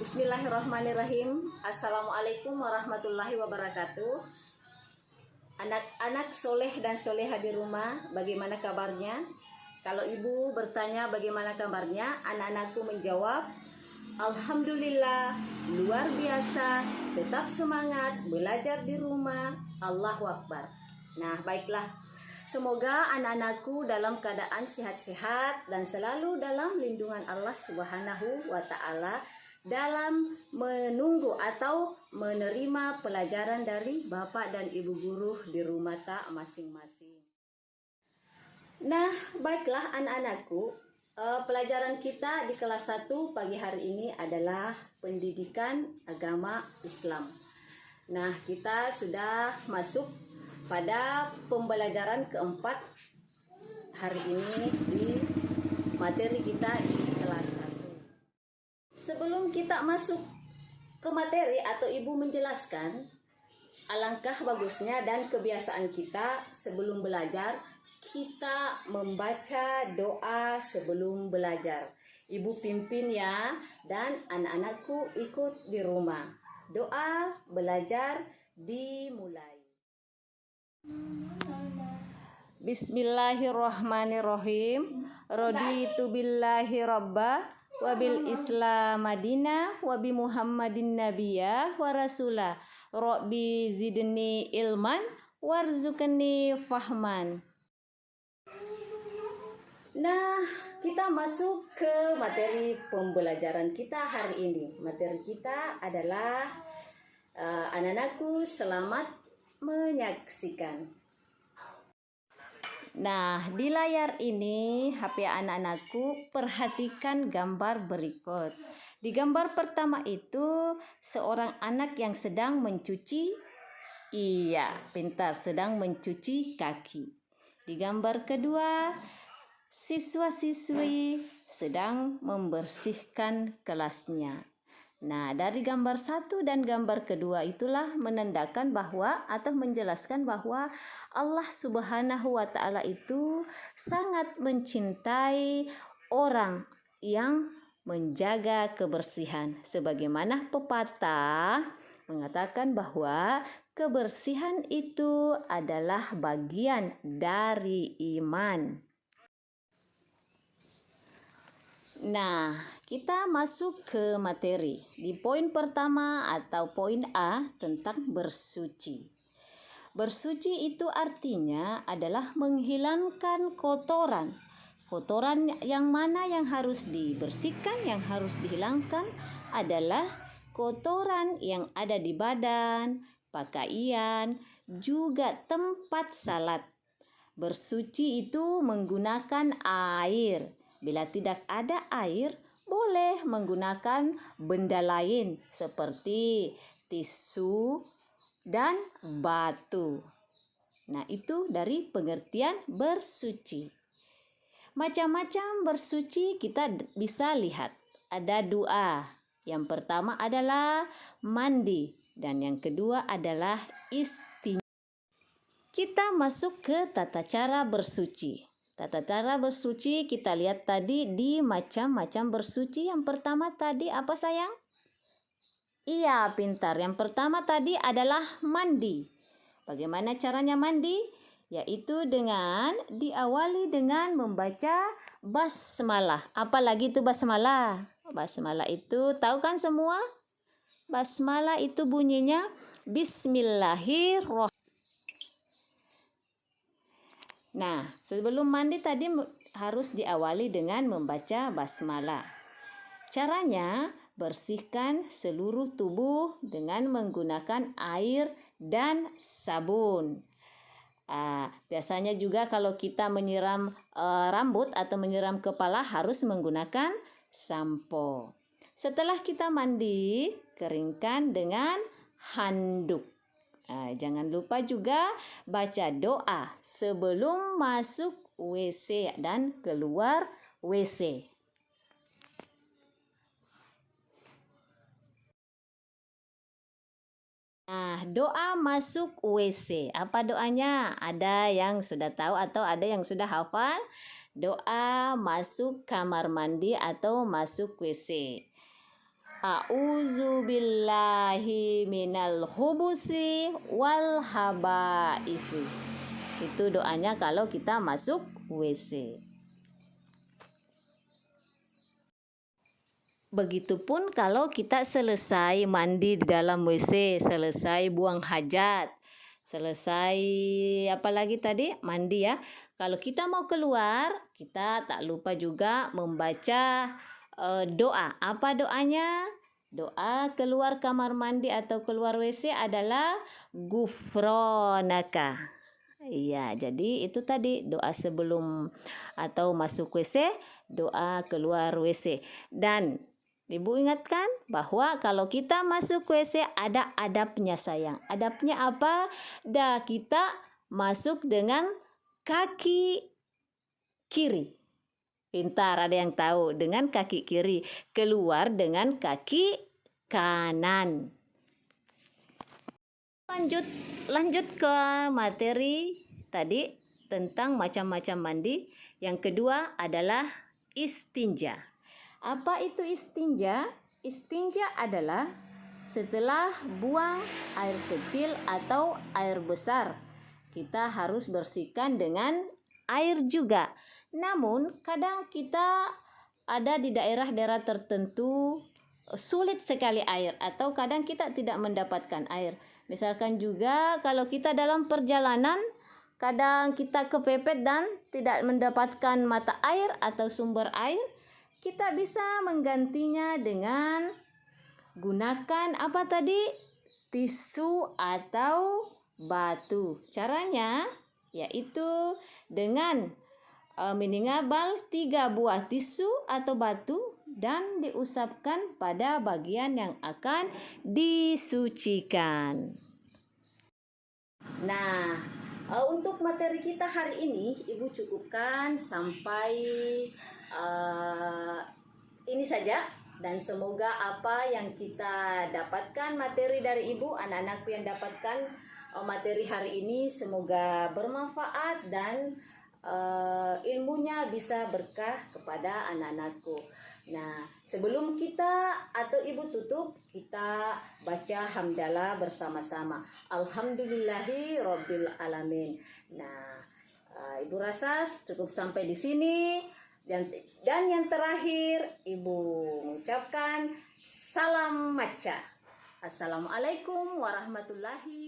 Bismillahirrahmanirrahim. Assalamualaikum warahmatullahi wabarakatuh. Anak-anak soleh dan soleha di rumah, bagaimana kabarnya? Kalau ibu bertanya bagaimana kabarnya, anak-anakku menjawab, Alhamdulillah, luar biasa, tetap semangat, belajar di rumah, Allahu Akbar. Nah, baiklah. Semoga anak-anakku dalam keadaan sehat-sehat dan selalu dalam lindungan Allah Subhanahu wa Ta'ala dalam menunggu atau menerima pelajaran dari Bapak dan Ibu guru di rumah tak masing-masing. Nah, baiklah anak-anakku, pelajaran kita di kelas 1 pagi hari ini adalah pendidikan agama Islam. Nah, kita sudah masuk pada pembelajaran keempat hari ini di materi kita di kelas 1. Sebelum kita masuk ke materi atau ibu menjelaskan, alangkah bagusnya dan kebiasaan kita sebelum belajar, kita membaca doa sebelum belajar. Ibu pimpin ya, dan anak-anakku ikut di rumah. Doa belajar dimulai. Bismillahirrahmanirrahim. Raditu billahi rabba wa bil islam madina wa bi muhammadin nabiyya wa rasulah. Rabbi zidni ilman warzuqni fahman. Nah, kita masuk ke materi pembelajaran kita hari ini. Materi kita adalah anak-anakku selamat menyaksikan. Nah, di layar ini HP anak-anakku perhatikan gambar berikut. Di gambar pertama itu seorang anak yang sedang mencuci, iya, pintar, sedang mencuci kaki. Di gambar kedua, siswa-siswi sedang membersihkan kelasnya. Nah, dari gambar 1 dan gambar kedua itulah menandakan bahwa atau menjelaskan bahwa Allah Subhanahu wa Ta'ala itu sangat mencintai orang yang menjaga kebersihan. Sebagaimana pepatah mengatakan bahwa kebersihan itu adalah bagian dari iman. Nah, kita masuk ke materi. Di poin pertama atau poin A tentang bersuci. Bersuci itu artinya adalah menghilangkan kotoran. Kotoran yang mana yang harus dibersihkan, yang harus dihilangkan adalah kotoran yang ada di badan, pakaian, juga tempat salat. Bersuci itu menggunakan air. Bila tidak ada air, boleh menggunakan benda lain seperti tisu dan batu. Nah, itu dari pengertian bersuci. Macam-macam bersuci kita bisa lihat. Ada dua. Yang pertama adalah mandi dan yang kedua adalah istinja. Kita masuk ke tata cara bersuci. Tata cara bersuci kita lihat tadi di macam-macam bersuci. Yang pertama tadi apa sayang? Iya, pintar. Yang pertama tadi adalah mandi. Bagaimana caranya mandi? Yaitu dengan diawali dengan membaca basmalah. Apalagi itu basmalah? Basmalah itu tahu kan semua? Basmalah itu bunyinya Bismillahirrahmanirrahim. Nah, sebelum mandi tadi harus diawali dengan membaca basmalah. Caranya, bersihkan seluruh tubuh dengan menggunakan air dan sabun. Biasanya juga kalau kita menyiram rambut atau menyiram kepala harus menggunakan sampo. Setelah kita mandi, keringkan dengan handuk. Jangan lupa juga baca doa sebelum masuk WC dan keluar WC. Nah, doa masuk WC. Apa doanya? Ada yang sudah tahu atau ada yang sudah hafal? Doa masuk kamar mandi atau masuk WC. A'udzu billahi minal hubusi wal habaisi. Itu doanya kalau kita masuk WC. Begitupun kalau kita selesai mandi di dalam WC, selesai buang hajat, selesai apalagi tadi mandi ya. Kalau kita mau keluar, kita tak lupa juga membaca doa. Apa doanya? Doa keluar kamar mandi atau keluar WC adalah gufronaka. Iya, jadi itu tadi doa sebelum atau masuk WC, doa keluar WC. Dan Ibu ingatkan bahwa kalau kita masuk WC ada adabnya sayang. Adabnya apa? Kita masuk dengan kaki kiri. Pintar, ada yang tahu. Dengan kaki kiri. Keluar dengan kaki kanan. Lanjut ke materi tadi tentang macam-macam mandi. Yang kedua adalah istinja. Apa itu istinja? Istinja adalah setelah buang air kecil atau air besar, kita harus bersihkan dengan air juga. Namun kadang kita ada di daerah-daerah tertentu sulit sekali air atau kadang kita tidak mendapatkan air. Misalkan juga kalau kita dalam perjalanan kadang kita kepepet dan tidak mendapatkan mata air atau sumber air, kita bisa menggantinya dengan gunakan apa tadi? Tisu atau batu. Caranya yaitu dengan minimal 3 buah tisu atau batu dan diusapkan pada bagian yang akan disucikan. Nah, untuk materi kita hari ini Ibu cukupkan sampai ini saja. Dan semoga apa yang kita dapatkan materi dari Ibu, anak-anakku yang dapatkan materi hari ini semoga bermanfaat dan ilmunya bisa berkah kepada anak-anakku. Nah, sebelum kita atau Ibu tutup, kita baca hamdalah bersama-sama. Alhamdulillahi Rabbil Alamin. Nah, Ibu rasa cukup sampai di sini. Dan yang terakhir, Ibu mengucapkan salam maca. Assalamualaikum warahmatullahi